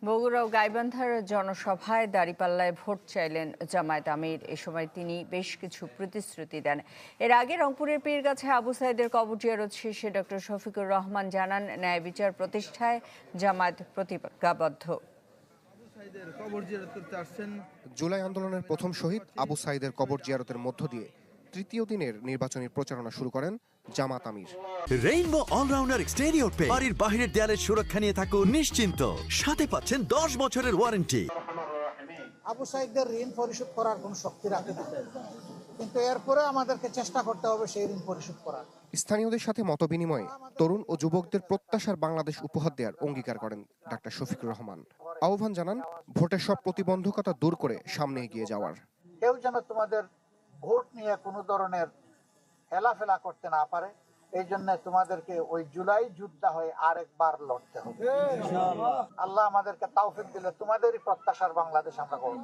বগুড়া ও গাইবান্ধার জনসভায় দাঁড়িপাল্লায় ভোট চাইলেন জামায়াত আমির। এ সময় তিনি বেশ কিছু প্রতিশ্রুতি দেন। এর আগে রংপুরের পীরগাছায় আবু সাইদের কবর জিয়ারত শেষে ডক্টর শফিকুর রহমান জানান, ন্যায় বিচার প্রতিষ্ঠায় জামায়াত প্রতিজ্ঞাবদ্ধ। জুলাই আন্দোলনের প্রথম শহীদ আবু সাইদের কবর জিয়ারতের মধ্য দিয়ে তৃতীয় দিনের নির্বাচনী প্রচারণা শুরু করেন জামাত আমির। রেইনবো অলরাউন্ডার এক্সটেরিয়র পেইন্ট বাড়ির বাহিরের দেয়ালের সুরক্ষা নিয়ে থাকুন নিশ্চিন্ত। সাথে পাচ্ছেন 10 বছরের ওয়ারেন্টি। আবু সাইদের ঋণ পরিশোধ করার কোন শক্তি রাখে না, কিন্তু এরপরে আমাদেরকে চেষ্টা করতে হবে সেই ঋণ পরিশোধ করার। স্থানীয়দের সাথে মতবিনিময়ে তরুণ ও যুবকদের প্রত্যাশার বাংলাদেশ উপহার দেওয়ার অঙ্গীকার করেন ডক্টর শফিকুর রহমান। আহ্বান জানান ভোটের সব প্রতিবন্ধকতা দূর করে সামনে এগিয়ে যাওয়ার। কেউ যেন তোমাদের ভোট নিয়ে কোনো ধরনের হেলাফেলা করতে না পারে, এই জন্য তোমাদেরকে ওই জুলাই যোদ্ধা হয়ে আরেকবার লড়তে হবে। আল্লাহ আমাদেরকে তাওফিক দিলে তোমাদেরই প্রত্যাশার বাংলাদেশ আমরা করব।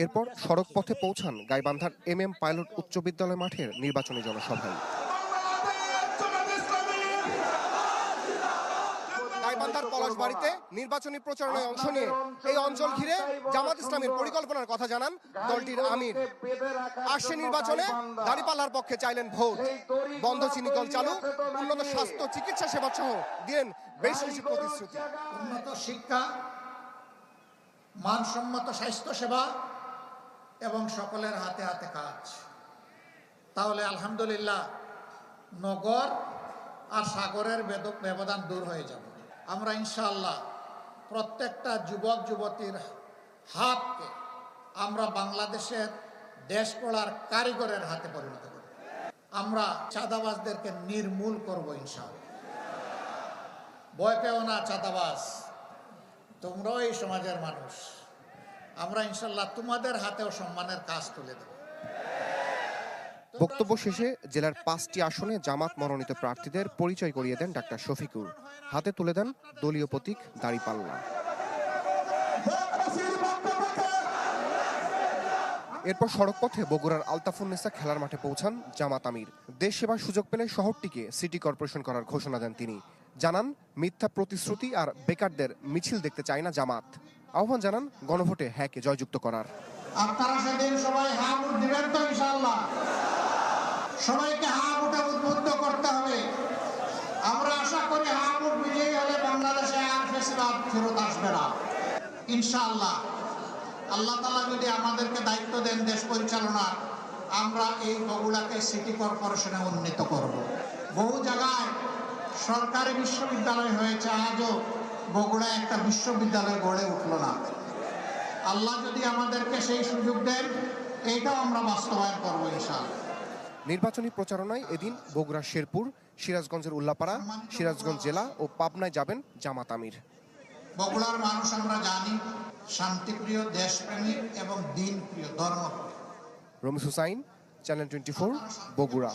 এরপর সড়ক পথে পৌঁছান গাইবান্ধার MM পাইলট উচ্চ বিদ্যালয় মাঠের নির্বাচনী জনসভায়। গাইবান্ধার পলাশবাড়িতে নির্বাচনী প্রচারণায় অংশ নিয়ে এই অঞ্চল ঘিরে জামাত ইসলামের পরিকল্পনার কথা জানান দলটির আমির। আসছে নির্বাচনে দাঁড়িপাল্লার পক্ষে চাইলেন ভোট, বন্ধ চিনিকল চালু, উন্নত স্বাস্থ্য চিকিৎসা সেবা সহ দিলেন বেশ কিছু প্রতিশ্রুতি। উন্নত শিক্ষা, মানসম্মত স্বাস্থ্য সেবা এবং সকলের হাতে হাতে কাজ, তাহলে আলহামদুলিল্লাহ নগর আর সাগরের ব্যবধান দূর হয়ে যাবে। আমরা ইনশাআল্লাহ প্রত্যেকটা যুবক যুবতীর হাতকে আমরা বাংলাদেশের দেশ গড়ার কারিগরের হাতে পরিণত করব। আমরা চাঁদাবাজদেরকে নির্মূল করব ইনশাআল্লাহ। ভয় পেও না চাঁদাবাজ, তোমরাও এই সমাজের মানুষ। আমরা ইনশাআল্লাহ তোমাদের হাতেও সম্মানের কাজ তুলে দেব। বক্তব্য শেষে জেলার 5টি আসনে জামাত মনোনীত প্রার্থীদের পরিচয় করিয়ে দেন ডক্টর শফিকুর। হাতে তুলে দেন দলীয় প্রতীক দাঁড়িপাল্লা। এরপর সড়কপথে বগুড়ার আলতাফুন্নেসা খেলার মাঠে পৌঁছান জামাত আমির। দেশ সেবার সুযোগ পেলে শহরটিকে সিটি কর্পোরেশন করার ঘোষণা দেন তিনি। জানান মিথ্যা প্রতিশ্রুতি আর বেকারদের মিছিল দেখতে চায় না জামাত। আহ্বান জানান গণভোটে হ্যাঁকে জয়যুক্ত করার। আপনারা সেদিন সবাই হা ভোট দিবেন তো ইনশাআল্লাহ। সবাইকে হা ভোটে উদ্বুদ্ধ করতে হবে। আমরা আশা করি হা ভোট বিজয়ী হলে বাংলাদেশে আর ফেসিবাদ ফেরত আসবে না ইনশাআল্লাহ। আল্লাহ তাআলা যদি আমাদেরকে দায়িত্ব দেন দেশ পরিচালনার, আমরা এই বগুড়াকে সিটি কর্পোরেশনে উন্নীত করব। বহু জায়গায় সরকারি বিশ্ববিদ্যালয় হয়েছে, আজও বগুড়া একটা বিশ্ববিদ্যালয় গড়ে উঠল না। আল্লাহ যদি আমাদেরকে সেই সুযোগ দেন, এইটাও আমরা বাস্তবায়ন করব ইনশাআল্লাহ। নির্বাচনী প্রচারণায় এদিন বগুড়া শেরপুর, সিরাজগঞ্জের উল্লাপাড়া, সিরাজগঞ্জ জেলা ও পাবনায় যাবেন জামাত আমির। বগুড়ার মানুষ আমরা জানি শান্তিপ্রিয়, দেশপ্রেমিক এবং দিনপ্রিয়, ধর্মপ্রিয়। রমিস হুসাইন, চ্যানেল 24, বগুড়া।